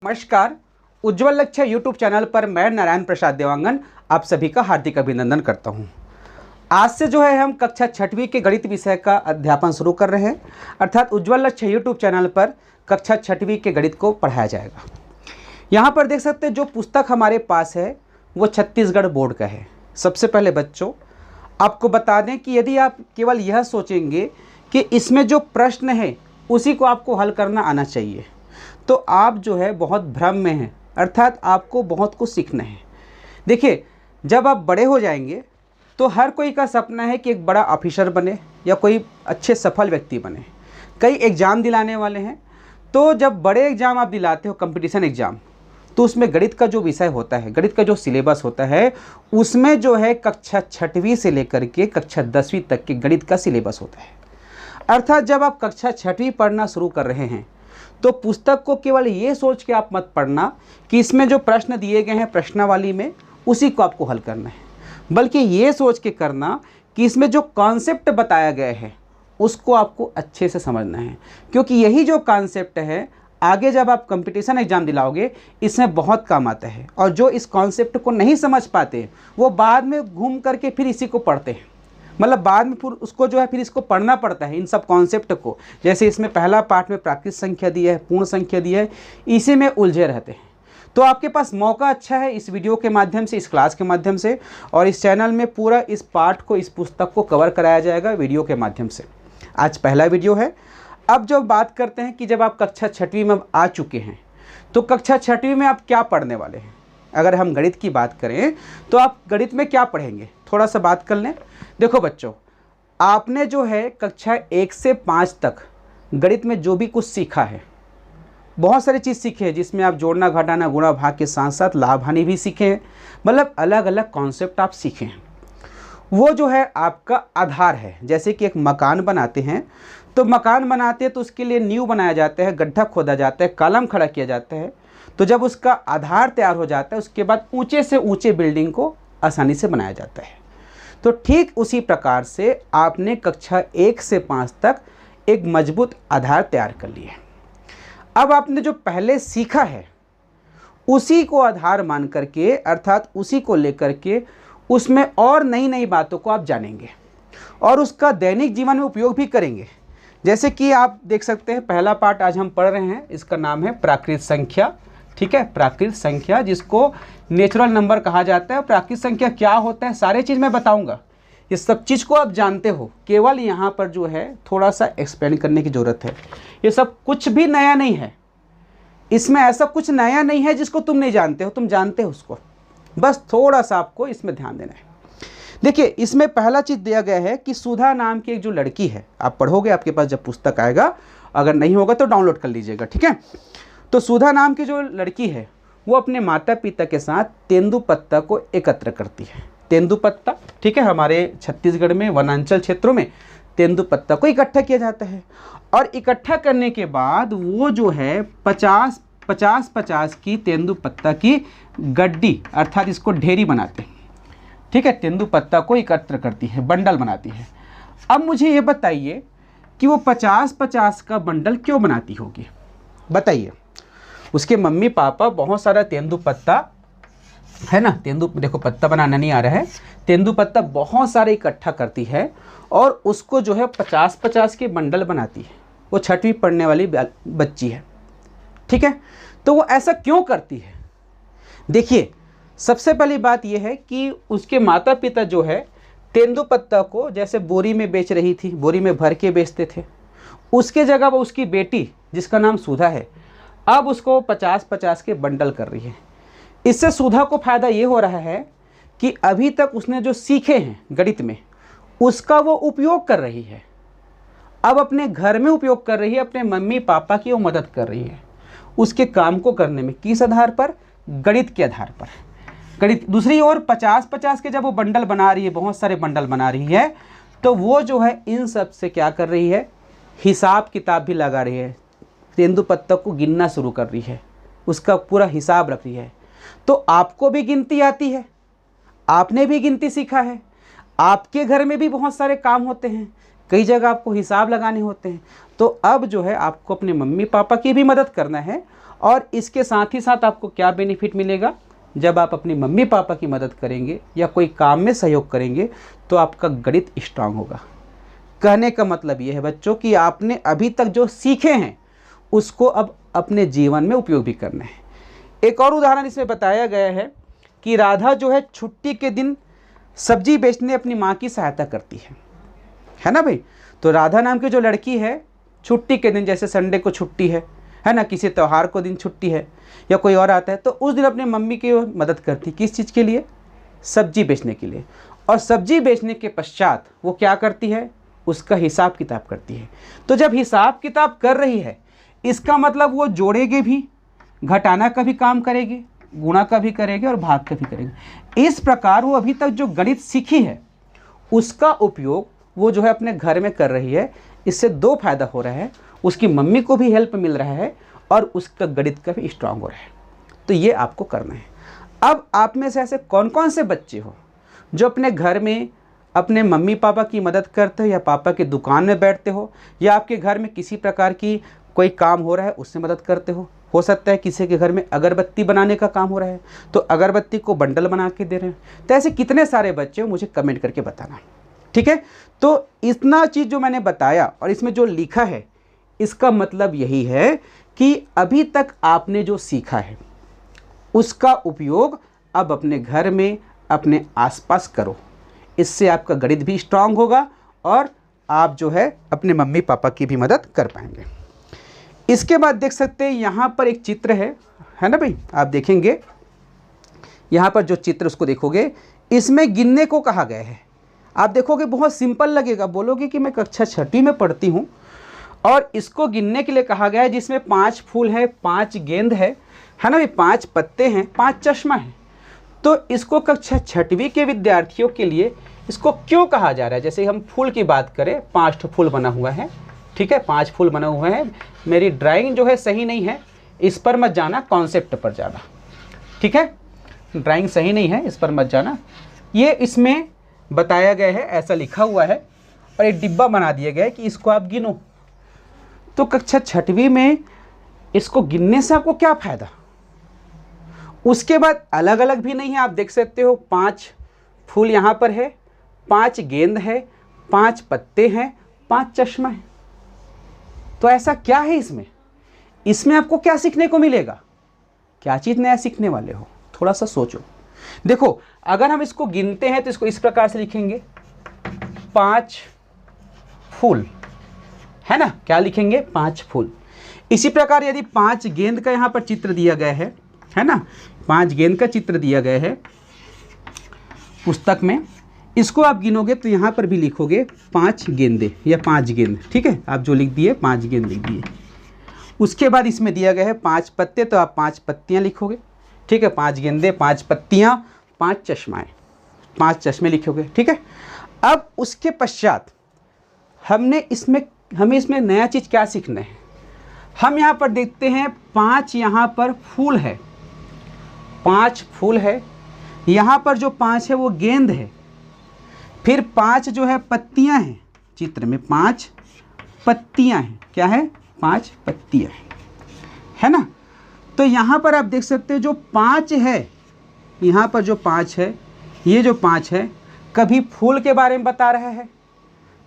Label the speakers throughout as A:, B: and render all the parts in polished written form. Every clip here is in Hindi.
A: नमस्कार। उज्ज्वल लक्ष्य यूट्यूब चैनल पर मैं नारायण प्रसाद देवांगन आप सभी का हार्दिक अभिनंदन करता हूं। आज से जो है हम कक्षा 6वीं के गणित विषय का अध्यापन शुरू कर रहे हैं, अर्थात उज्ज्वल लक्ष्य यूट्यूब चैनल पर कक्षा 6वीं के गणित को पढ़ाया जाएगा। यहाँ पर देख सकते हैं जो पुस्तक हमारे पास है वो छत्तीसगढ़ बोर्ड का है। सबसे पहले बच्चों आपको बता दें कि यदि आप केवल यह सोचेंगे कि इसमें जो प्रश्न है उसी को आपको हल करना आना चाहिए तो आप जो है बहुत भ्रम में हैं, अर्थात आपको बहुत कुछ सीखना है। देखिए, जब आप बड़े हो जाएंगे तो हर कोई का सपना है कि एक बड़ा ऑफिसर बने या कोई अच्छे सफल व्यक्ति बने। कई एग्ज़ाम दिलाने वाले हैं, तो जब बड़े एग्ज़ाम आप दिलाते हो कंपटीशन एग्ज़ाम, तो उसमें गणित का जो विषय होता है, गणित का जो सिलेबस होता है, उसमें जो है कक्षा 6वीं से लेकर के कक्षा 10वीं तक के गणित का सिलेबस होता है। अर्थात जब आप कक्षा 6वीं पढ़ना शुरू कर रहे हैं तो पुस्तक को केवल ये सोच के आप मत पढ़ना कि इसमें जो प्रश्न दिए गए हैं प्रश्नावली में उसी को आपको हल करना है, बल्कि ये सोच के करना कि इसमें जो कॉन्सेप्ट बताया गया है उसको आपको अच्छे से समझना है, क्योंकि यही जो कॉन्सेप्ट है आगे जब आप कंपटीशन एग्ज़ाम दिलाओगे इसमें बहुत काम आता है। और जो इस कॉन्सेप्ट को नहीं समझ पाते वो बाद में घूम करके फिर इसी को पढ़ते हैं, मतलब बाद में फिर उसको जो है फिर इसको पढ़ना पड़ता है इन सब कॉन्सेप्ट को। जैसे इसमें पहला पार्ट में प्राकृत संख्या दी है, पूर्ण संख्या दी है, इसी में उलझे रहते हैं। तो आपके पास मौका अच्छा है इस वीडियो के माध्यम से, इस क्लास के माध्यम से, और इस चैनल में पूरा इस पार्ट को, इस पुस्तक को कवर कराया जाएगा वीडियो के माध्यम से। आज पहला वीडियो है। अब जब बात करते हैं कि जब आप कक्षा 6वीं में आ चुके हैं तो कक्षा 6वीं में आप क्या पढ़ने वाले हैं। अगर हम गणित की बात करें तो आप गणित में क्या पढ़ेंगे, थोड़ा सा बात कर लें। देखो बच्चों, आपने जो है कक्षा 1 से 5 तक गणित में जो भी कुछ सीखा है, बहुत सारी चीज़ सीखे हैं, जिसमें आप जोड़ना घटाना गुणा भाग के साथ साथ लाभ हानि भी सीखे हैं, मतलब अलग अलग कॉन्सेप्ट आप सीखे हैं। वो जो है आपका आधार है। जैसे कि एक मकान बनाते हैं तो मकान बनाते हैं तो उसके लिए नींव बनाया जाता है, गड्ढा खोदा जाता है, कॉलम खड़ा किया जाता है। तो जब उसका आधार तैयार हो जाता है उसके बाद ऊंचे से ऊंचे बिल्डिंग को आसानी से बनाया जाता है। तो ठीक उसी प्रकार से आपने कक्षा 1 से 5 तक एक मजबूत आधार तैयार कर लिया है। अब आपने जो पहले सीखा है उसी को आधार मान करके, अर्थात उसी को लेकर के उसमें और नई नई बातों को आप जानेंगे और उसका दैनिक जीवन में उपयोग भी करेंगे। जैसे कि आप देख सकते हैं पहला पार्ट आज हम पढ़ रहे हैं, इसका नाम है प्राकृत संख्या। ठीक है, प्राकृत संख्या, जिसको नेचुरल नंबर कहा जाता है। प्राकृत संख्या क्या होता है सारे चीज़ मैं बताऊंगा, ये सब चीज़ को आप जानते हो, केवल यहाँ पर जो है थोड़ा सा एक्सप्लेन करने की ज़रूरत है। ये सब कुछ भी नया नहीं है, इसमें ऐसा कुछ नया नहीं है जिसको तुम नहीं जानते हो, तुम जानते हो उसको, बस थोड़ा सा आपको इसमें ध्यान देना है। देखिए, इसमें पहला चीज़ दिया गया है कि सुधा नाम की एक जो लड़की है, आप पढ़ोगे, आपके पास जब पुस्तक आएगा, अगर नहीं होगा तो डाउनलोड कर लीजिएगा। ठीक है, तो सुधा नाम की जो लड़की है वो अपने माता पिता के साथ तेंदुपत्ता को एकत्र करती है। तेंदुपत्ता, ठीक है, हमारे छत्तीसगढ़ में वनांचल क्षेत्रों में तेंदुपत्ता को इकट्ठा किया जाता है और इकट्ठा करने के बाद वो जो है 50 की तेंदुपत्ता की गड्डी, अर्थात इसको ढेरी बनाते हैं। ठीक है, तेंदुपत्ता को एकत्र करती है, बंडल बनाती है। अब मुझे ये बताइए कि वो 50 का बंडल क्यों बनाती होगी, बताइए। उसके मम्मी पापा बहुत सारा तेंदुपत्ता है ना, देखो पत्ता बनाना नहीं आ रहा है, तेंदुपत्ता बहुत सारे इकट्ठा करती है और उसको जो है 50 के बंडल बनाती है। वो 6वीं पढ़ने वाली बच्ची है। ठीक है, तो वो ऐसा क्यों करती है। देखिए, सबसे पहली बात यह है कि उसके माता पिता जो है तेंदुपत्ता को जैसे बोरी में बेच रही थी, बोरी में भर के बेचते थे, उसके जगह वो उसकी बेटी जिसका नाम सुधा है अब उसको 50 के बंडल कर रही है। इससे सुधा को फ़ायदा ये हो रहा है कि अभी तक उसने जो सीखे हैं गणित में उसका वो उपयोग कर रही है, अब अपने घर में उपयोग कर रही है, अपने मम्मी पापा की वो मदद कर रही है उसके काम को करने में। किस आधार पर, गणित के आधार पर। गणित। दूसरी ओर 50 के जब वो बंडल बना रही है, बहुत सारे बंडल बना रही है, तो वो जो है इन सब से क्या कर रही है, हिसाब किताब भी लगा रही है, तेंदुपत्ता को गिनना शुरू कर रही है, उसका पूरा हिसाब रख रही है। तो आपको भी गिनती आती है, आपने भी गिनती सीखा है, आपके घर में भी बहुत सारे काम होते हैं, कई जगह आपको हिसाब लगाने होते हैं। तो अब जो है आपको अपने मम्मी पापा की भी मदद करना है और इसके साथ ही साथ आपको क्या बेनिफिट मिलेगा, जब आप अपनी मम्मी पापा की मदद करेंगे या कोई काम में सहयोग करेंगे तो आपका गणित स्ट्रांग होगा। कहने का मतलब ये है बच्चों कि आपने अभी तक जो सीखे हैं उसको अब अपने जीवन में उपयोग भी करना है। एक और उदाहरण इसमें बताया गया है कि राधा जो है छुट्टी के दिन सब्जी बेचने अपनी माँ की सहायता करती है ना भाई। तो राधा नाम की जो लड़की है छुट्टी के दिन, जैसे संडे को छुट्टी है ना, किसी त्यौहार को दिन छुट्टी है या कोई और आता है, तो उस दिन अपनी मम्मी की मदद करती। किस चीज़ के लिए? सब्जी बेचने के लिए। और सब्जी बेचने के पश्चात वो क्या करती है? उसका हिसाब किताब करती है। तो जब हिसाब किताब कर रही है इसका मतलब वो जोड़ेगी भी, घटाना का भी काम करेगी, गुणा का भी करेगी और भाग का भी करेगी। इस प्रकार वो अभी तक जो गणित सीखी है उसका उपयोग वो जो है अपने घर में कर रही है। इससे दो फायदा हो रहा है, उसकी मम्मी को भी हेल्प मिल रहा है और उसका गणित का भी स्ट्रांग हो रहा है। तो ये आपको करना है। अब आप में से ऐसे कौन कौन से बच्चे हो जो अपने घर में अपने मम्मी पापा की मदद करते हो, या पापा की दुकान में बैठते हो, या आपके घर में किसी प्रकार की कोई काम हो रहा है उससे मदद करते हो सकता है किसी के घर में अगरबत्ती बनाने का काम हो रहा है तो अगरबत्ती को बंडल बना के दे रहे हैं। तो ऐसे कितने सारे बच्चे हो मुझे कमेंट करके बताना, ठीक है। तो इतना चीज़ जो मैंने बताया और इसमें जो लिखा है इसका मतलब यही है कि अभी तक आपने जो सीखा है उसका उपयोग अब अपने घर में अपने आसपास करो। इससे आपका गणित भी स्ट्रांग होगा और आप जो है अपने मम्मी पापा की भी मदद कर पाएंगे। इसके बाद देख सकते हैं यहाँ पर एक चित्र है ना भाई, आप देखेंगे यहाँ पर जो चित्र उसको देखोगे, इसमें गिनने को कहा गया है। आप देखोगे बहुत सिंपल लगेगा, बोलोगे कि मैं कक्षा 6वीं में पढ़ती हूँ और इसको गिनने के लिए कहा गया है जिसमें 5 फूल है, 5 गेंद है ना भाई, 5 पत्ते हैं, 5 चश्मा है। तो इसको कक्षा 6वीं के विद्यार्थियों के लिए इसको क्यों कहा जा रहा है? जैसे हम फूल की बात करें, 5 फूल बना हुआ है, ठीक है, 5 फूल बना हुआ है। मेरी ड्राइंग जो है सही नहीं है, इस पर मत जाना, कॉन्सेप्ट पर जाना, ठीक है। ड्राइंग सही नहीं है, इस पर मत जाना। ये इसमें बताया गया है, ऐसा लिखा हुआ है और एक डिब्बा बना दिया गया है कि इसको आप गिनो। तो कक्षा 6वीं में इसको गिनने से आपको क्या फ़ायदा? उसके बाद अलग अलग भी नहीं है, आप देख सकते हो 5 फूल यहाँ पर है, 5 गेंद है, 5 पत्ते हैं, 5 चश्मा है। तो ऐसा क्या है इसमें? इसमें आपको क्या सीखने को मिलेगा? क्या चीज़ नया सीखने वाले हो? थोड़ा सा सोचो। देखो अगर हम इसको गिनते हैं तो इसको इस प्रकार से लिखेंगे 5 फूल, है ना, क्या लिखेंगे? 5 फूल। इसी प्रकार यदि 5 गेंद का यहाँ पर चित्र दिया गया है ना, 5 गेंद का चित्र दिया गया है पुस्तक में, इसको आप गिनोगे तो यहाँ पर भी लिखोगे 5 गेंदे या 5 गेंद, ठीक है, आप जो लिख दिए 5 गेंद लिख दिए। उसके बाद इसमें दिया गया है 5 पत्ते, तो आप 5 पत्तियाँ लिखोगे, ठीक है, 5 गेंदे, 5 पत्तियाँ, 5 चश्माएँ, 5 चश्मे लिखोगे, ठीक है। अब उसके पश्चात हमें इसमें नया चीज़ क्या सीखना है? हम यहाँ पर देखते हैं 5 यहाँ पर फूल है, 5 फूल है, यहाँ पर जो 5 है वो गेंद है, फिर 5 जो है पत्तियाँ हैं, चित्र में 5 पत्तियाँ हैं, क्या है? 5 पत्तियाँ है ना। तो यहाँ पर आप देख सकते हो जो 5 है, यहाँ पर जो 5 है, ये जो 5 है कभी फूल के बारे में बता रहा है,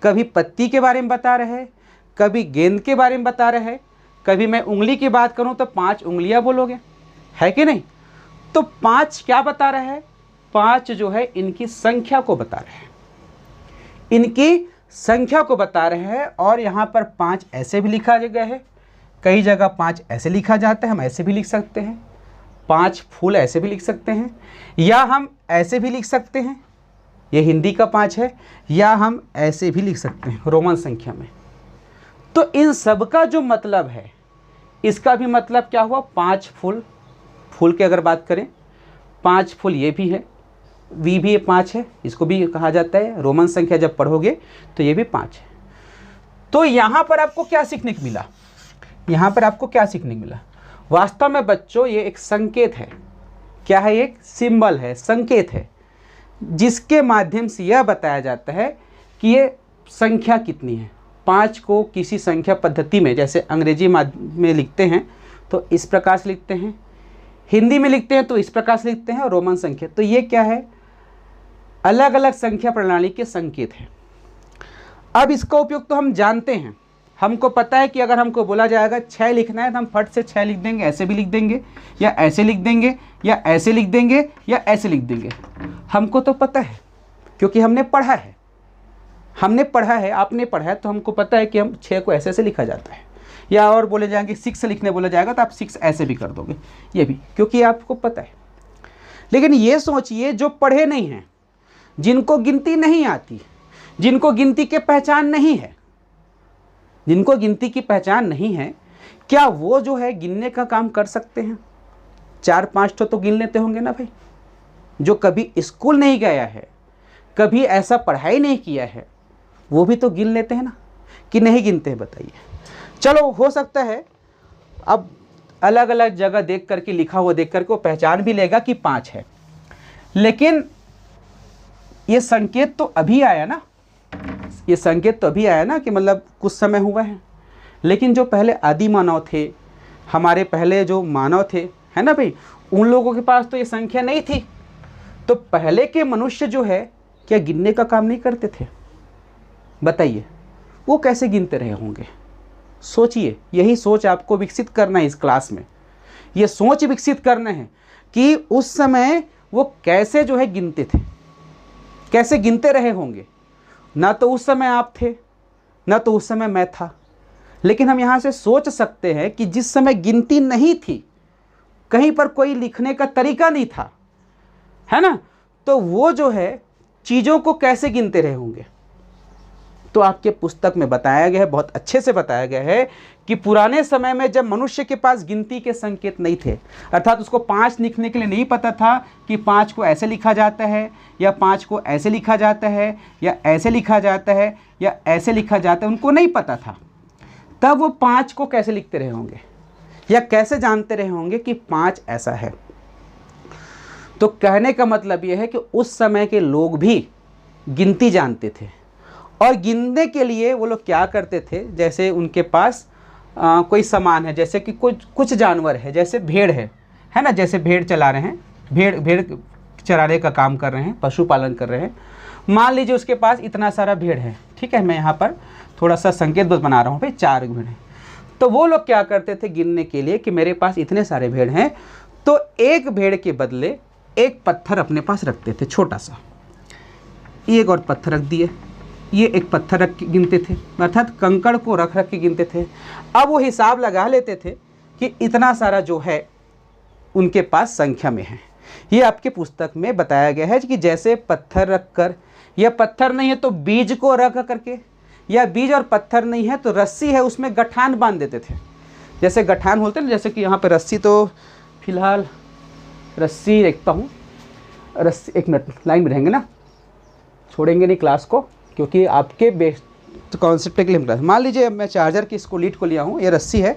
A: कभी पत्ती के बारे में बता रहा है, कभी गेंद के बारे में बता रहा है, कभी मैं उंगली की बात करूं तो 5 उंगलियां बोलोगे, है कि नहीं? तो 5 क्या बता रहा है? 5 जो है इनकी संख्या को बता रहा है, इनकी संख्या को बता रहे हैं। और यहाँ पर 5 ऐसे भी लिखा गया है, कई जगह 5 ऐसे लिखा जाता है, हम ऐसे भी लिख सकते हैं, 5 फूल ऐसे भी लिख सकते हैं, या हम ऐसे भी लिख सकते हैं, ये हिंदी का 5 है, या हम ऐसे भी लिख सकते हैं रोमन संख्या में। तो इन सब का जो मतलब है, इसका भी मतलब क्या हुआ? 5 फूल, फूल की अगर बात करें 5 फूल ये भी है, वी भी 5 है, इसको भी कहा जाता है, रोमन संख्या जब पढ़ोगे तो ये भी 5 है। तो यहाँ पर आपको क्या सीखने को मिला? यहाँ पर आपको क्या सीखने को मिला? वास्तव में बच्चों ये एक संकेत है, क्या है? एक सिंबल है, संकेत है, जिसके माध्यम से यह बताया जाता है कि ये संख्या कितनी है। 5 को किसी संख्या पद्धति में, जैसे अंग्रेजी में लिखते हैं तो इस प्रकार से लिखते हैं, हिंदी में लिखते हैं तो इस प्रकार से लिखते हैं, और रोमन संख्या। तो ये क्या है, अलग अलग संख्या प्रणाली के संकेत हैं। अब इसका उपयोग तो हम जानते हैं, हमको पता है कि अगर हमको बोला जाएगा 6 लिखना है तो हम फट से 6 लिख देंगे, ऐसे भी लिख देंगे, या ऐसे लिख देंगे, या ऐसे लिख देंगे, या ऐसे लिख देंगे। हमको तो पता है क्योंकि हमने पढ़ा है, आपने पढ़ा है, तो हमको पता है कि हम 6 को ऐसे ऐसे लिखा जाता है। या और बोले जाएंगे 6 लिखने बोला जाएगा तो आप 6 ऐसे भी कर दोगे, ये भी क्योंकि आपको पता है। लेकिन ये सोचिए जो पढ़े नहीं हैं, जिनको गिनती नहीं आती, जिनको गिनती के पहचान नहीं है, जिनको गिनती की पहचान नहीं है, क्या वो जो है गिनने का काम कर सकते हैं? 4-5 तो गिन लेते होंगे ना भाई। जो कभी स्कूल नहीं गया है, कभी ऐसा पढ़ाई नहीं किया है, वो भी तो गिन लेते हैं ना, कि नहीं गिनते हैं बताइए। चलो हो सकता है अब अलग अलग जगह देख करके, लिखा हुआ देख करके वो पहचान भी लेगा कि 5 है, लेकिन ये संकेत तो अभी आया ना, ये संकेत तो अभी आया ना कि मतलब कुछ समय हुआ है। लेकिन जो पहले आदि मानव थे, हमारे पहले जो मानव थे, है ना भाई, उन लोगों के पास तो ये संख्या नहीं थी। तो पहले के मनुष्य जो है क्या गिनने का काम नहीं करते थे? बताइए, वो कैसे गिनते रहे होंगे? सोचिए, यही सोच आपको विकसित करना है इस क्लास में। ये सोच विकसित करना है कि उस समय वो कैसे जो है गिनते थे, कैसे गिनते रहे होंगे। ना तो उस समय आप थे, ना तो उस समय मैं था, लेकिन हम यहाँ से सोच सकते हैं कि जिस समय गिनती नहीं थी, कहीं पर कोई लिखने का तरीका नहीं था, है ना, तो वो जो है चीज़ों को कैसे गिनते रहे होंगे। तो आपके पुस्तक में बताया गया है, बहुत अच्छे से बताया गया है कि पुराने समय में जब मनुष्य के पास गिनती के संकेत नहीं थे, अर्थात उसको 5 लिखने के लिए नहीं पता था कि 5 को ऐसे लिखा जाता है, या 5 को ऐसे लिखा जाता है, या ऐसे लिखा जाता है, या ऐसे लिखा जाता है, उनको नहीं पता था। तब वो 5 को कैसे लिखते रहे होंगे, या कैसे जानते रहे होंगे कि 5 ऐसा है। तो कहने का मतलब ये है कि उस समय के लोग भी गिनती जानते थे, और गिनने के लिए वो लोग क्या करते थे, जैसे उनके पास कोई सामान है, जैसे कि कुछ जानवर है, जैसे भेड़ है ना, जैसे भेड़ चला रहे हैं, भेड़ चराने का काम कर रहे हैं, पशुपालन कर रहे हैं। मान लीजिए उसके पास इतना सारा भेड़ है, ठीक है, मैं यहाँ पर थोड़ा सा संकेत बस बना रहा हूँ भाई, 4 भेड़ हैं। तो वो लोग क्या करते थे गिनने के लिए कि मेरे पास इतने सारे भेड़ हैं, तो एक भेड़ के बदले एक पत्थर अपने पास रखते थे, छोटा सा, एक और पत्थर रख दिए, ये एक पत्थर रख के गिनते थे, अर्थात कंकड़ को रख के गिनते थे। अब वो हिसाब लगा लेते थे कि इतना सारा जो है उनके पास संख्या में है। ये आपके पुस्तक में बताया गया है कि जैसे पत्थर रख कर, या पत्थर नहीं है तो बीज को रख करके, या बीज और पत्थर नहीं है तो रस्सी है उसमें गठान बांध देते थे। जैसे गठान बोलते हैं ना, जैसे कि यहाँ पर रस्सी, तो फिलहाल रस्सी देखता हूँ, रस्सी, एक मिनट लाइन में रहेंगे ना, छोड़ेंगे नहीं क्लास को, क्योंकि आपके बेस्ट कॉन्सेप्ट के लिए। मान लीजिए मैं चार्जर की इसको लीड को लिया हूँ, ये रस्सी है,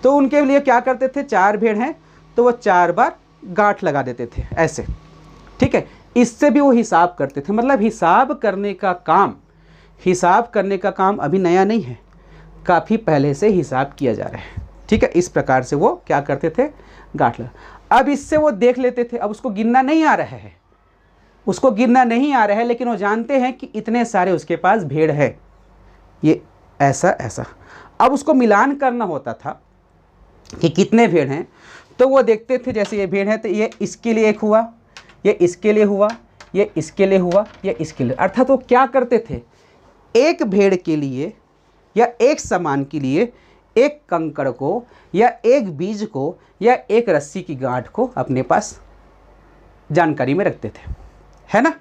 A: तो उनके लिए क्या करते थे, 4 भेड़ हैं तो वो 4 बार गांठ लगा देते थे ऐसे, ठीक है। इससे भी वो हिसाब करते थे, मतलब हिसाब करने का काम अभी नया नहीं है, काफ़ी पहले से हिसाब किया जा रहा है, ठीक है। इस प्रकार से वो क्या करते थे, गांठ लगा। अब इससे वो देख लेते थे, अब उसको गिनना नहीं आ रहा है, लेकिन वो जानते हैं कि इतने सारे उसके पास भेड़ है, ये ऐसा ऐसा। अब उसको मिलान करना होता था कि कितने भेड़ हैं, तो वो देखते थे जैसे ये भेड़ है तो ये इसके लिए एक हुआ, ये इसके लिए हुआ, ये इसके लिए हुआ, ये इसके लिए। अर्थात वो क्या करते थे, एक भेड़ के लिए या एक सामान के लिए एक कंकड़ को, या एक बीज को, या एक रस्सी की गांठ को अपने पास जानकारी में रखते थे, है ना।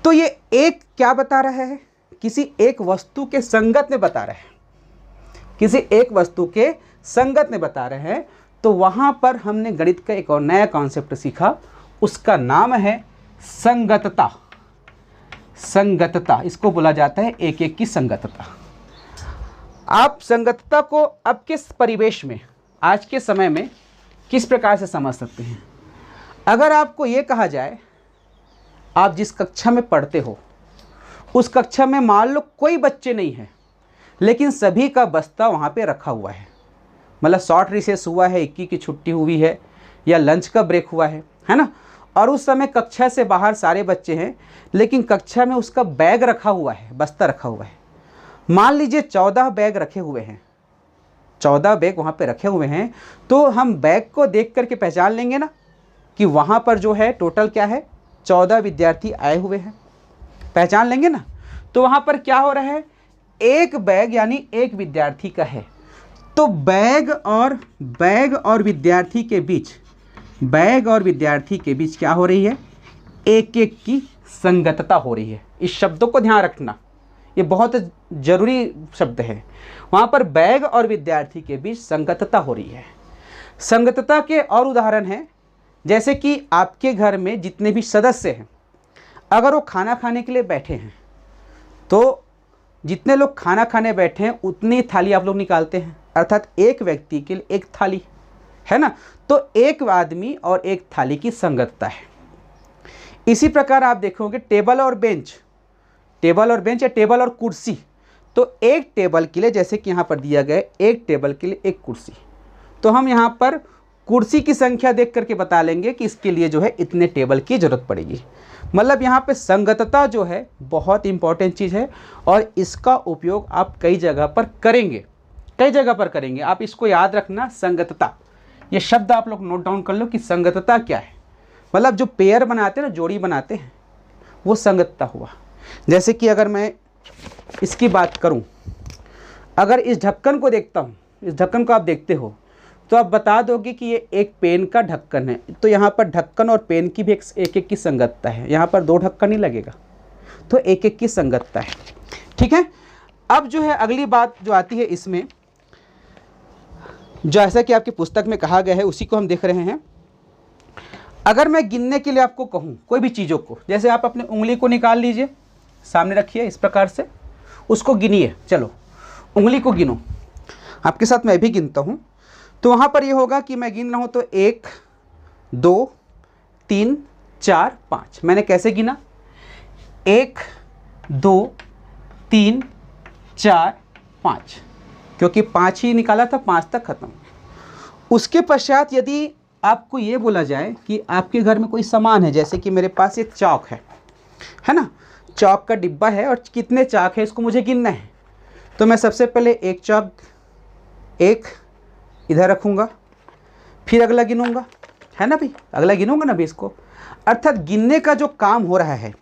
A: तो ये एक क्या बता रहा है, किसी एक वस्तु के संगत में बता रहे हैं, किसी एक वस्तु के संगत में बता रहे हैं। तो वहाँ पर हमने गणित का एक और नया कॉन्सेप्ट सीखा, उसका नाम है संगतता। संगतता, इसको बोला जाता है एक एक की संगतता। आप संगतता को अब किस परिवेश में, आज के समय में किस प्रकार से समझ सकते हैं? अगर आपको ये कहा जाए, आप जिस कक्षा में पढ़ते हो उस कक्षा में मान लो कोई बच्चे नहीं है, लेकिन सभी का बस्ता वहाँ पे रखा हुआ है, मतलब शॉर्ट रिसेस हुआ है, 21 की छुट्टी हुई है या लंच का ब्रेक हुआ है ना, और उस समय कक्षा से बाहर सारे बच्चे हैं, लेकिन कक्षा में उसका बैग रखा हुआ है, बस्ता रखा हुआ है। मान लीजिए 14 बैग रखे हुए हैं, 14 बैग वहाँ पे रखे हुए हैं, तो हम बैग को देख करके पहचान लेंगे ना कि वहाँ पर जो है टोटल क्या है, 14 विद्यार्थी आए हुए हैं, पहचान लेंगे ना। तो वहाँ पर क्या हो रहा है, एक बैग यानी एक विद्यार्थी का है, तो बैग और विद्यार्थी के बीच, बैग और विद्यार्थी के बीच क्या हो रही है, एक एक की संगतता हो रही है। इस शब्दों को ध्यान रखना, ये बहुत जरूरी शब्द है। वहाँ पर बैग और विद्यार्थी के बीच संगतता हो रही है। संगतता के और उदाहरण हैं, जैसे कि आपके घर में जितने भी सदस्य हैं, अगर वो खाना खाने के लिए बैठे हैं, तो जितने लोग खाना खाने बैठे हैं उतनी थाली आप लोग निकालते हैं, अर्थात एक व्यक्ति के लिए एक थाली, है ना। तो एक आदमी और एक थाली की संगतता है। इसी प्रकार आप देखोगे टेबल और बेंच या टेबल और कुर्सी, तो एक टेबल के लिए, जैसे कि यहाँ पर दिया गया है, एक टेबल के लिए एक कुर्सी, तो हम यहाँ पर कुर्सी की संख्या देख करके बता लेंगे कि इसके लिए जो है इतने टेबल की ज़रूरत पड़ेगी। मतलब यहाँ पे संगतता जो है बहुत इंपॉर्टेंट चीज़ है, और इसका उपयोग आप कई जगह पर करेंगे, आप इसको याद रखना, संगतता, ये शब्द आप लोग नोट डाउन कर लो कि संगतता क्या है। मतलब जो पेयर बनाते हैं ना, जोड़ी बनाते हैं, वो संगतता हुआ। जैसे कि अगर मैं इसकी बात करूं, अगर इस ढक्कन को देखता हूं, इस ढक्कन को आप देखते हो, तो आप बता दोगे कि ये एक पेन का ढक्कन है, तो यहाँ पर ढक्कन और पेन की भी एक एक की संगतता है। यहाँ पर 2 ढक्कन नहीं लगेगा, तो एक एक की संगतता है, ठीक है। अब जो है अगली बात जो आती है इसमें, जैसा कि आपकी पुस्तक में कहा गया है उसी को हम देख रहे हैं। अगर मैं गिनने के लिए आपको कहूँ कोई भी चीज़ों को, जैसे आप अपने उंगली को निकाल लीजिए, सामने रखिए इस प्रकार से, उसको गिनिए, चलो उंगली को गिनो, आपके साथ मैं भी गिनता हूँ। तो वहाँ पर ये होगा कि मैं गिन रहा हूँ, तो 1 2 3 4 5। मैंने कैसे गिना, 1 2 3 4 5, क्योंकि 5 ही निकाला था, 5 तक खत्म। उसके पश्चात यदि आपको ये बोला जाए कि आपके घर में कोई सामान है, जैसे कि मेरे पास एक चौक है ना, चौक का डिब्बा है और कितने चाक है इसको मुझे गिनना है, तो मैं सबसे पहले एक चौक एक इधर रखूँगा, फिर अगला गिनूँगा, है ना भाई, अगला गिनूँगा ना भाई इसको। अर्थात गिनने का जो काम हो रहा है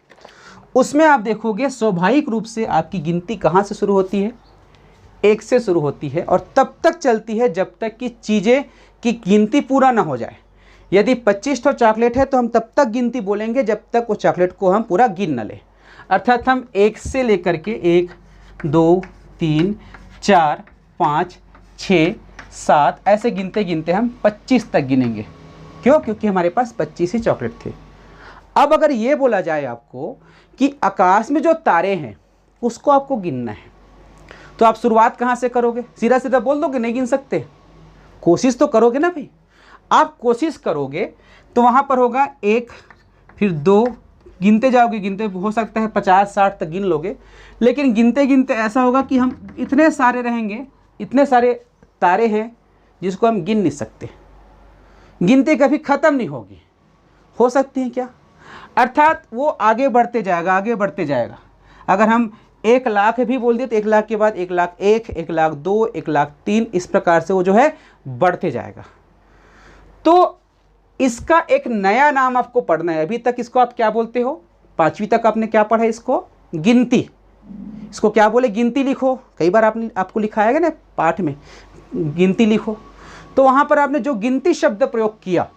A: उसमें आप देखोगे स्वाभाविक रूप से आपकी गिनती कहाँ से शुरू होती है, 1 से शुरू होती है, और तब तक चलती है जब तक कि चीज़ें की गिनती पूरा ना हो जाए। यदि 25 तो चॉकलेट है तो हम तब तक गिनती बोलेंगे जब तक वो चॉकलेट को हम पूरा गिन न लें। अर्थात हम 1 से लेकर के 1 2 3 4 5 6 7 ऐसे गिनते गिनते हम 25 तक गिनेंगे। क्यों? क्योंकि हमारे पास 25 ही चॉकलेट थे। अब अगर ये बोला जाए आपको कि आकाश में जो तारे हैं उसको आपको गिनना है, तो आप शुरुआत कहाँ से करोगे? सीधा सीधा बोल दोगे नहीं गिन सकते? कोशिश तो करोगे ना भाई। आप कोशिश करोगे तो वहाँ पर होगा 1 फिर 2, गिनते जाओगे, गिनते हो सकता है 50-60 तक गिन लोगे, लेकिन गिनते गिनते ऐसा होगा कि हम इतने सारे रहेंगे, इतने सारे तारे हैं जिसको हम गिन नहीं सकते, गिनती कभी ख़त्म नहीं होगी। हो सकती है क्या? अर्थात वो आगे बढ़ते जाएगा, आगे बढ़ते जाएगा। अगर हम 1 लाख भी बोल दिए तो 1 लाख के बाद 1 लाख 1, 1 लाख 2, 1 लाख 3, इस प्रकार से वो जो है बढ़ते जाएगा। तो इसका एक नया नाम आपको पढ़ना है। अभी तक इसको आप क्या बोलते हो? 5वीं तक आपने क्या पढ़ा है? इसको गिनती। इसको क्या बोले? गिनती लिखो। कई बार आपको लिखाया गया ना पाठ में, गिनती लिखो। तो वहाँ पर आपने जो गिनती शब्द प्रयोग किया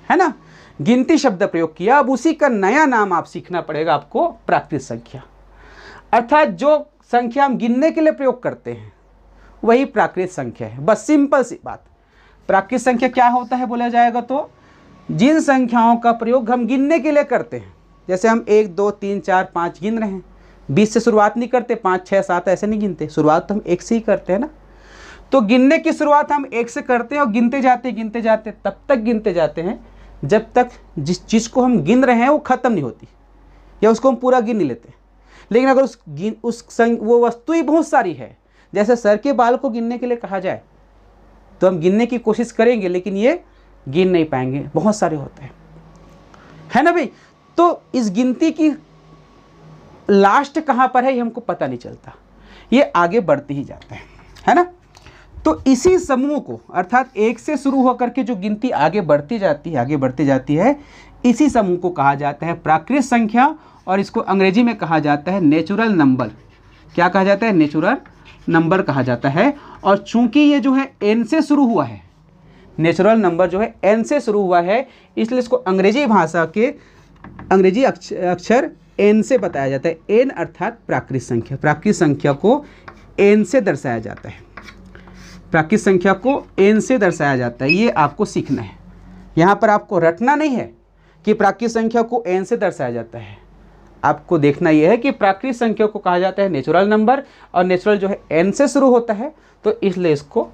A: है ना, गिनती शब्द प्रयोग किया, अब उसी का नया नाम आप सीखना पड़ेगा आपको, प्राकृत संख्या। अर्थात जो संख्या हम गिनने के लिए प्रयोग करते हैं वही प्राकृत संख्या है। बस सिंपल सी बात। प्राकृत संख्या क्या होता है बोला जाएगा तो जिन संख्याओं का प्रयोग हम गिनने के लिए करते हैं, जैसे हम 1 2 3 4 5 गिन रहे हैं, 20 से शुरुआत नहीं करते, 5 6 7 ऐसे नहीं गिनते, शुरुआत तो हम 1 से ही करते हैं ना। तो गिनने की शुरुआत हम 1 से करते हैं और गिनते जाते तब तक गिनते जाते हैं जब तक जिस चीज़ को हम गिन रहे हैं वो ख़त्म नहीं होती या उसको हम पूरा गिन नहीं लेते। लेकिन अगर वो वस्तु ही बहुत सारी है, जैसे सर के बाल को गिनने के लिए कहा जाए तो हम गिनने की कोशिश करेंगे लेकिन ये गिन नहीं पाएंगे, बहुत सारे होते हैं, है ना भाई। तो इस गिनती की लास्ट कहाँ पर है ये हमको पता नहीं चलता, ये आगे बढ़ते ही जाता है ना। तो इसी समूह को अर्थात 1 से शुरू होकर के जो गिनती आगे बढ़ती जाती है, इसी समूह को कहा जाता है प्राकृत संख्या, और इसको अंग्रेजी में कहा जाता है नेचुरल नंबर। क्या कहा जाता है? नेचुरल नंबर कहा जाता है। और चूंकि ये जो है n से शुरू हुआ है, नेचुरल नंबर जो है n से शुरू हुआ है, इसलिए इसको अंग्रेजी भाषा के अंग्रेजी अक्षर n से बताया जाता है। n अर्थात प्राकृत संख्या। प्राकृत संख्या को n से दर्शाया जाता है, प्राकृत संख्या को n से दर्शाया जाता है। ये आपको सीखना है, यहाँ पर आपको रटना नहीं है कि प्राकृत संख्या को n से दर्शाया जाता है। आपको देखना यह है कि प्राकृत संख्या को कहा जाता है नेचुरल नंबर, और नेचुरल जो है n से शुरू होता है, तो इसलिए इसको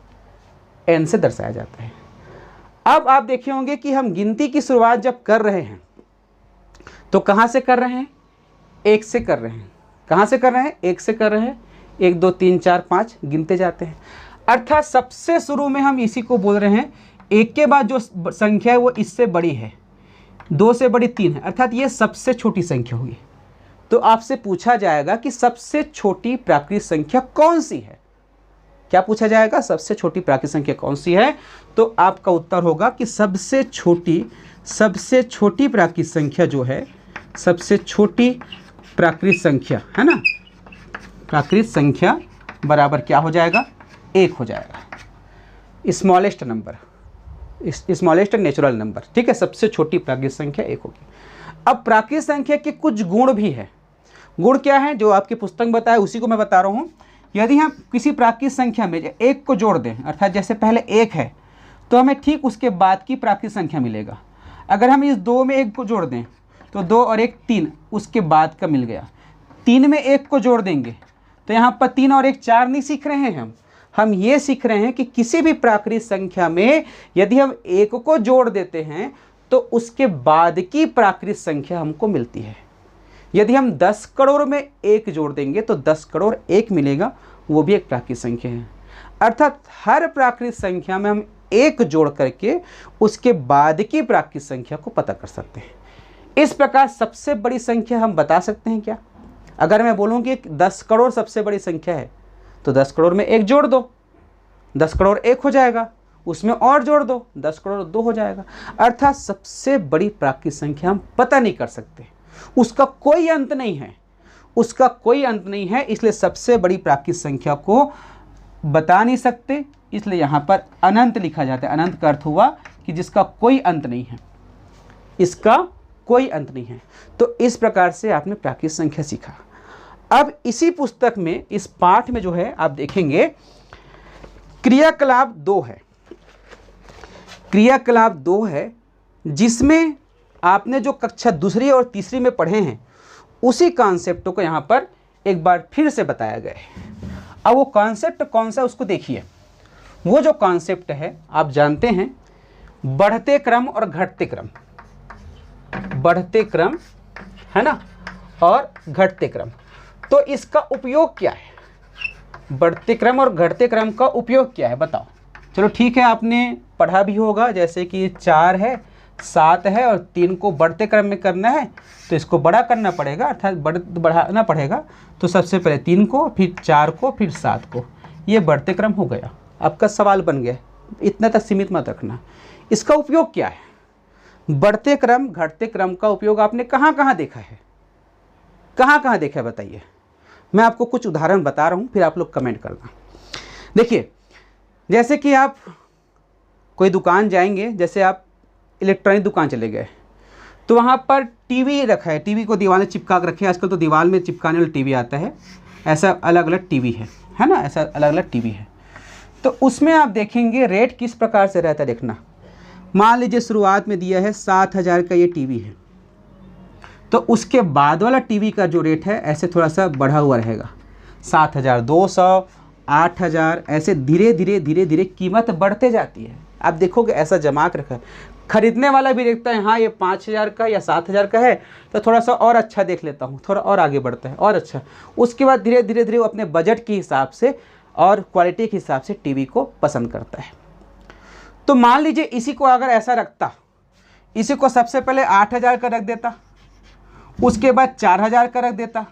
A: n से दर्शाया जाता है। अब आप देखे होंगे कि हम गिनती की शुरुआत जब कर रहे हैं तो कहाँ से कर रहे हैं? 1 से कर रहे हैं। कहाँ से कर रहे हैं? 1 से कर रहे हैं। 1 2 3 4 5 गिनते जाते हैं। अर्थात सबसे शुरू में हम इसी को बोल रहे हैं, 1 के बाद जो संख्या है वो इससे बड़ी है, 2 से बड़ी 3 है, अर्थात ये सबसे छोटी संख्या हुई। तो आपसे पूछा जाएगा कि सबसे छोटी प्राकृत संख्या कौन सी है? क्या पूछा जाएगा? सबसे छोटी प्राकृत संख्या कौन सी है? तो आपका उत्तर होगा कि सबसे छोटी प्राकृत संख्या जो है, सबसे छोटी प्राकृत संख्या है ना, प्राकृत संख्या बराबर क्या हो जाएगा? 1 हो जाएगा। Smallest number, smallest natural number, ठीक है। सबसे छोटी प्राकृत संख्या 1 होगी। अब प्राकृत संख्या के कुछ गुण भी है। गुण क्या है? जो आपकी पुस्तक में बताया उसी को मैं बता रहा हूँ। यदि हम किसी प्राकृत संख्या में 1 को जोड़ दें, अर्थात जैसे पहले 1 है तो हमें ठीक उसके बाद की प्राकृत संख्या मिलेगा। अगर हम इस 2 में 1 को जोड़ दें तो 2 और 1 3, उसके बाद का मिल गया। 3 में 1 को जोड़ देंगे तो यहाँ पर 3 और 1 4 नहीं सीख रहे हैं हम ये सीख रहे हैं कि किसी भी प्राकृत संख्या में यदि हम 1 को जोड़ देते हैं तो उसके बाद की प्राकृत संख्या हमको मिलती है। यदि हम 10 करोड़ में 1 जोड़ देंगे तो 10 करोड़ 1 मिलेगा, वो भी एक प्राकृत संख्या है। अर्थात हर प्राकृत संख्या में हम 1 जोड़ करके उसके बाद की प्राकृत संख्या को पता कर सकते हैं। इस प्रकार सबसे बड़ी संख्या हम बता सकते हैं क्या? अगर मैं बोलूँ कि 10 करोड़ सबसे बड़ी संख्या है तो 10 करोड़ में 1 जोड़ दो, 10 करोड़ 1 हो जाएगा, उसमें और जोड़ दो, 10 करोड़ 2 हो जाएगा। अर्थात सबसे बड़ी प्राकृत संख्या हम पता नहीं कर सकते, उसका कोई अंत नहीं है, उसका कोई अंत नहीं है। इसलिए सबसे बड़ी प्राकृत संख्या को बता नहीं सकते, इसलिए यहाँ पर अनंत लिखा जाता है। अनंत का अर्थ हुआ कि जिसका कोई अंत नहीं है, इसका कोई अंत नहीं है। तो इस प्रकार से आपने प्राकृत संख्या सीखा। अब इसी पुस्तक में, इस पाठ में जो है आप देखेंगे क्रियाकलाप 2 है। क्रियाकलाप 2 है जिसमें आपने जो कक्षा 2री और 3री में पढ़े हैं उसी कॉन्सेप्ट को यहाँ पर एक बार फिर से बताया गया है। अब वो कॉन्सेप्ट कौन सा उसको देखिए। वो जो कॉन्सेप्ट है आप जानते हैं, बढ़ते क्रम और घटते क्रम, बढ़ते क्रम है ना और घटते क्रम। तो इसका उपयोग क्या है? बढ़ते क्रम और घटते क्रम का उपयोग क्या है बताओ। चलो ठीक है, आपने पढ़ा भी होगा, जैसे कि 4 है, 7 है और 3 को बढ़ते क्रम में करना है तो इसको बड़ा करना पड़ेगा, अर्थात बढ़ाना पड़ेगा। तो सबसे पहले 3 को, फिर 4 को, फिर 7 को, ये बढ़ते क्रम हो गया। आपका सवाल बन गया, इतना तक सीमित मत रखना। इसका उपयोग क्या है? बढ़ते क्रम घटते क्रम का उपयोग आपने कहाँ कहाँ देखा है? कहाँ कहाँ देखा है बताइए। मैं आपको कुछ उदाहरण बता रहा हूँ, फिर आप लोग कमेंट करना। देखिए, जैसे कि आप कोई दुकान जाएंगे, जैसे आप इलेक्ट्रॉनिक दुकान चले गए तो वहाँ पर टीवी रखा है, टीवी को दीवार में चिपका कर रखे हैं। आजकल तो दीवार में चिपकाने वाला टीवी आता है, ऐसा अलग अलग टीवी है ना, ऐसा अलग अलग टीवी है। तो उसमें आप देखेंगे रेट किस प्रकार से रहता है, देखना। मान लीजिए शुरुआत में दिया है 7,000 का ये टीवी है, तो उसके बाद वाला टीवी का जो रेट है ऐसे थोड़ा सा बढ़ा हुआ रहेगा, 7,200, 8,000, ऐसे धीरे धीरे धीरे धीरे कीमत बढ़ते जाती है। आप देखोगे ऐसा जमा कर रखा है। खरीदने वाला भी देखता है, हाँ ये 5,000 का या 7,000 का है तो थोड़ा सा और अच्छा देख लेता हूँ, थोड़ा और आगे बढ़ता है और अच्छा। उसके बाद धीरे धीरे धीरे वो अपने बजट के हिसाब से और क्वालिटी के हिसाब से टीवी को पसंद करता है। तो मान लीजिए इसी को अगर ऐसा रखता, इसी को सबसे पहले 8,000 का रख देता, उसके बाद 4,000 का रख देता,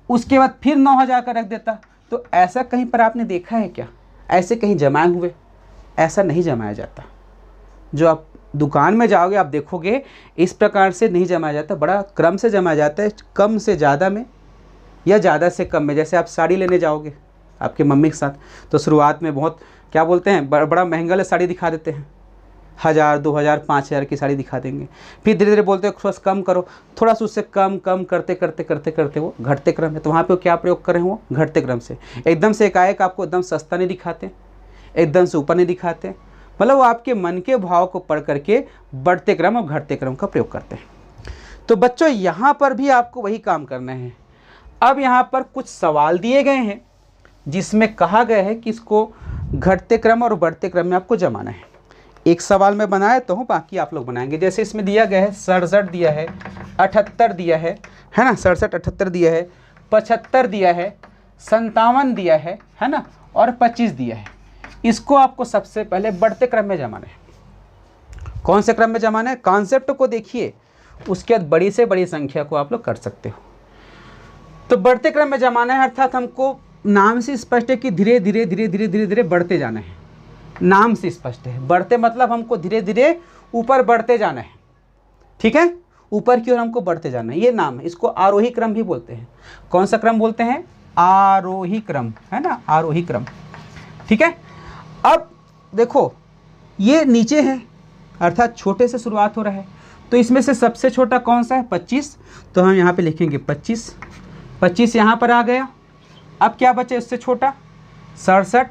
A: उसके बाद फिर 9,000 का रख देता, तो ऐसा कहीं पर आपने देखा है क्या? ऐसे कहीं जमाए हुए? ऐसा नहीं जमाया जाता। जो आप दुकान में जाओगे आप देखोगे इस प्रकार से नहीं जमाया जाता, बड़ा क्रम से जमाया जाता है, कम से ज़्यादा में या ज़्यादा से कम में। जैसे आप साड़ी लेने जाओगे आपके मम्मी के साथ, तो शुरुआत में बहुत क्या बोलते हैं, बड़ा महंगा ले साड़ी दिखा देते हैं, 1,000 2,000 5,000 की साड़ी दिखा देंगे। फिर धीरे धीरे बोलते हैं थोड़ा सा कम करो, थोड़ा सा उससे कम कम करते करते करते करते वो घटते क्रम है। तो वहाँ पे वो क्या प्रयोग कर रहे हैं, वो घटते क्रम से। एकदम से एकाएक आपको एकदम सस्ता नहीं दिखाते, एकदम से ऊपर नहीं दिखाते, मतलब वो आपके मन के भाव को पढ़ करके बढ़ते क्रम और घटते क्रम का प्रयोग करते हैं। तो बच्चों यहाँ पर भी आपको वही काम करना है। अब यहाँ पर कुछ सवाल दिए गए हैं जिसमें कहा गया है कि इसको घटते क्रम और बढ़ते क्रम में आपको जमाना है। एक सवाल मैं बनाया तो हूँ, बाकी आप लोग बनाएंगे। जैसे इसमें दिया गया है 67 दिया है, 78 दिया है ना, 67 78 दिया है, 75 दिया है, 57 दिया है ना, और 25 दिया है। इसको आपको सबसे पहले बढ़ते क्रम में जमाना है। कौन से क्रम में जमाना है? कॉन्सेप्ट को देखिए, उसके बाद बड़ी से बड़ी संख्या को आप लोग कर सकते हो। तो बढ़ते क्रम में जमाना है, अर्थात हमको नाम से स्पष्ट है कि धीरे धीरे धीरे धीरे धीरे धीरे बढ़ते जाना है। नाम से स्पष्ट है, बढ़ते मतलब हमको धीरे धीरे ऊपर बढ़ते जाना है, ठीक है, ऊपर की ओर हमको बढ़ते जाना है, ये नाम है। इसको आरोही क्रम भी बोलते हैं। कौन सा क्रम बोलते हैं? आरोही क्रम, है ना, आरोही क्रम, ठीक है। अब देखो ये नीचे है, अर्थात छोटे से शुरुआत हो रहा है, तो इसमें से सबसे छोटा कौन सा है? 25। तो हम यहाँ पे लिखेंगे 25। 25 यहाँ पर आ गया। अब क्या बचे उससे छोटा? 67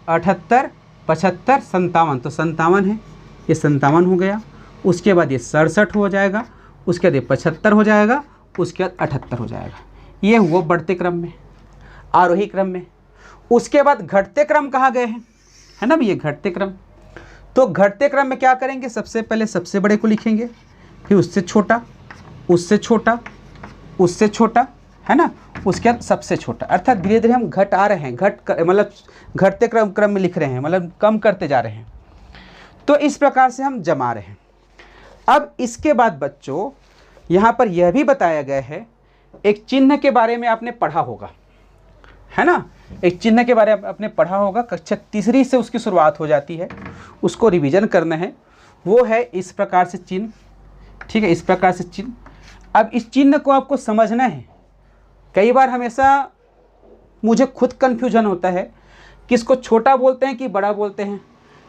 A: 78 75 57। तो 57 है, ये 57 हो गया। उसके बाद ये 67 हो जाएगा, उसके बाद ये 75 हो जाएगा, उसके बाद 78 हो जाएगा। ये हुआ बढ़ते क्रम में, आरोही क्रम में। उसके बाद घटते क्रम कहाँ गए हैं, है ना, ये घटते क्रम। तो घटते क्रम में क्या करेंगे? सबसे पहले सबसे बड़े को लिखेंगे, फिर उससे छोटा, उससे छोटा, उससे छोटा, है ना, उसके बाद सबसे छोटा। अर्थात धीरे धीरे हम घट आ रहे हैं, मतलब घटते क्रम में लिख रहे हैं, मतलब कम करते जा रहे हैं। तो इस प्रकार से हम जमा रहे हैं। अब इसके बाद बच्चों यहाँ पर यह भी बताया गया है, एक चिन्ह के बारे में आपने पढ़ा होगा, है ना, एक चिन्ह के बारे में आपने पढ़ा होगा, कक्षा तीसरी से उसकी शुरुआत हो जाती है, उसको रिवीजन करना है। वो है इस प्रकार से चिन्ह, ठीक है, इस प्रकार से चिन्ह। अब इस चिन्ह को आपको समझना है। कई बार हमेशा मुझे खुद कन्फ्यूजन होता है कि इसको छोटा बोलते हैं कि बड़ा बोलते हैं,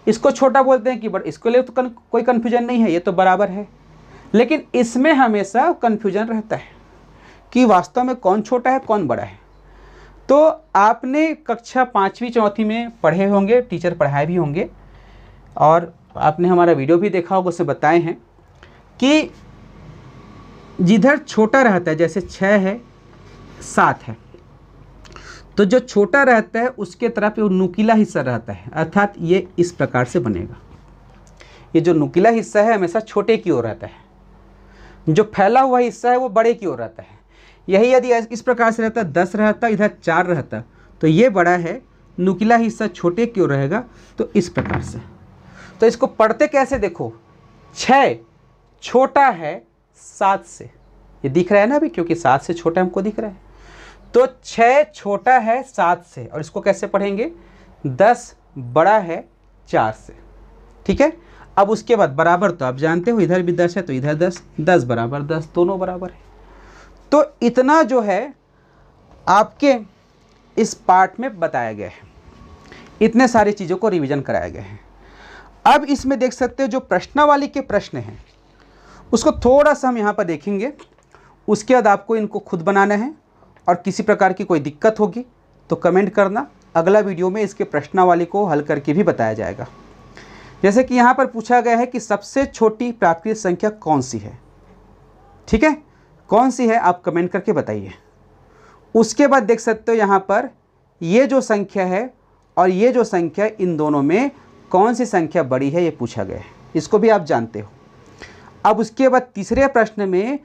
A: इसको छोटा बोलते हैं कि बड़ा। इसके लिए तो कोई कन्फ्यूजन नहीं है, ये तो बराबर है। लेकिन इसमें हमेशा कन्फ्यूजन रहता है कि वास्तव में कौन छोटा है कौन बड़ा है। तो आपने कक्षा 5वीं 4थी में पढ़े होंगे, टीचर पढ़ाए भी होंगे, और आपने हमारा वीडियो भी देखा होगा, उससे बताए हैं कि जिधर छोटा रहता है, जैसे 6 है 7 है, तो जो छोटा रहता है उसके तरफ वो नुकीला हिस्सा रहता है, अर्थात ये इस प्रकार से बनेगा। ये जो नुकीला हिस्सा है हमेशा छोटे की ओर रहता है, जो फैला हुआ हिस्सा है वो बड़े की ओर रहता है। यही यदि इस प्रकार से रहता, 10 रहता, इधर 4 रहता, तो ये बड़ा है, नुकीला हिस्सा छोटे की ओर रहेगा, तो इस प्रकार से। तो इसको पढ़ते कैसे देखो, 6 छोटा है 7 से, ये दिख रहा है ना अभी, क्योंकि 7 से छोटा हमको दिख रहा है। तो 6 छोटा है 7 से, और इसको कैसे पढ़ेंगे? 10 बड़ा है 4 से, ठीक है। अब उसके बाद बराबर, तो आप जानते हो इधर भी 10 है तो इधर 10, 10 बराबर 10, दोनों बराबर है। तो इतना जो है आपके इस पार्ट में बताया गया है, इतने सारी चीज़ों को रिवीजन कराया गया है। अब इसमें देख सकते हो जो प्रश्नावली के प्रश्न हैं उसको थोड़ा सा हम यहाँ पर देखेंगे, उसके बाद आपको इनको खुद बनाना है, और किसी प्रकार की कोई दिक्कत होगी तो कमेंट करना, अगला वीडियो में इसके प्रश्नावली को हल करके भी बताया जाएगा। जैसे कि यहाँ पर पूछा गया है कि सबसे छोटी प्राकृतिक संख्या कौन सी है, ठीक है, कौन सी है आप कमेंट करके बताइए। उसके बाद देख सकते हो यहाँ पर ये जो संख्या है और ये जो संख्या, इन दोनों में कौन सी संख्या बड़ी है ये पूछा गया है, इसको भी आप जानते हो। अब उसके बाद तीसरे प्रश्न में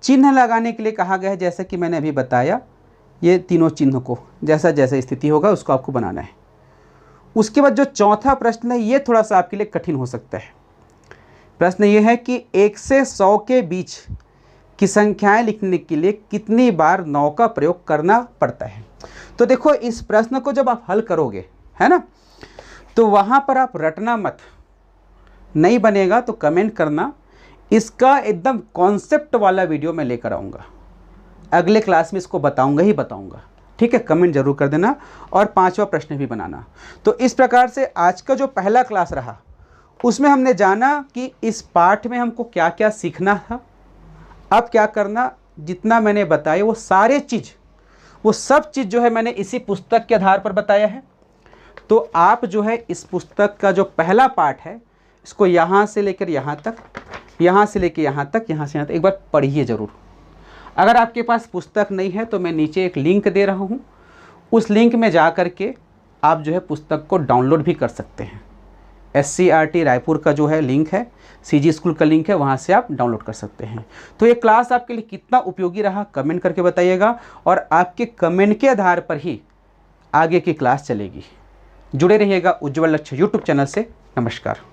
A: चिन्ह लगाने के लिए कहा गया है, जैसा कि मैंने अभी बताया, ये तीनों चिन्ह को जैसा जैसा स्थिति होगा उसको आपको बनाना है। उसके बाद जो चौथा प्रश्न है ये थोड़ा सा आपके लिए कठिन हो सकता है। प्रश्न ये है कि 1 से 100 के बीच की संख्याएं लिखने के लिए कितनी बार 9 का प्रयोग करना पड़ता है। तो देखो इस प्रश्न को जब आप हल करोगे, है ना, तो वहाँ पर आप रटना मत, नहीं बनेगा तो कमेंट करना। इसका एकदम कॉन्सेप्ट वाला वीडियो मैं लेकर आऊँगा, अगले क्लास में इसको बताऊँगा ही बताऊँगा, ठीक है। कमेंट जरूर कर देना और 5वां प्रश्न भी बनाना। तो इस प्रकार से आज का जो पहला क्लास रहा उसमें हमने जाना कि इस पाठ में हमको क्या क्या सीखना था। अब क्या करना, जितना मैंने बताया वो सारे चीज़, वो सब चीज़ जो है मैंने इसी पुस्तक के आधार पर बताया है। तो आप जो है इस पुस्तक का जो पहला पाठ है इसको यहाँ से लेकर यहाँ तक, यहाँ से लेकर यहाँ तक, यहाँ से यहाँ तक एक बार पढ़िए ज़रूर। अगर आपके पास पुस्तक नहीं है तो मैं नीचे एक लिंक दे रहा हूँ, उस लिंक में जा कर के आप जो है पुस्तक को डाउनलोड भी कर सकते हैं। SCRT रायपुर का जो है लिंक है, CG स्कूल का लिंक है, वहाँ से आप डाउनलोड कर सकते हैं। तो ये क्लास आपके लिए कितना उपयोगी रहा कमेंट करके बताइएगा, और आपके कमेंट के आधार पर ही आगे की क्लास चलेगी। जुड़े रहिएगा उज्ज्वल लक्ष्य यूट्यूब चैनल से। नमस्कार।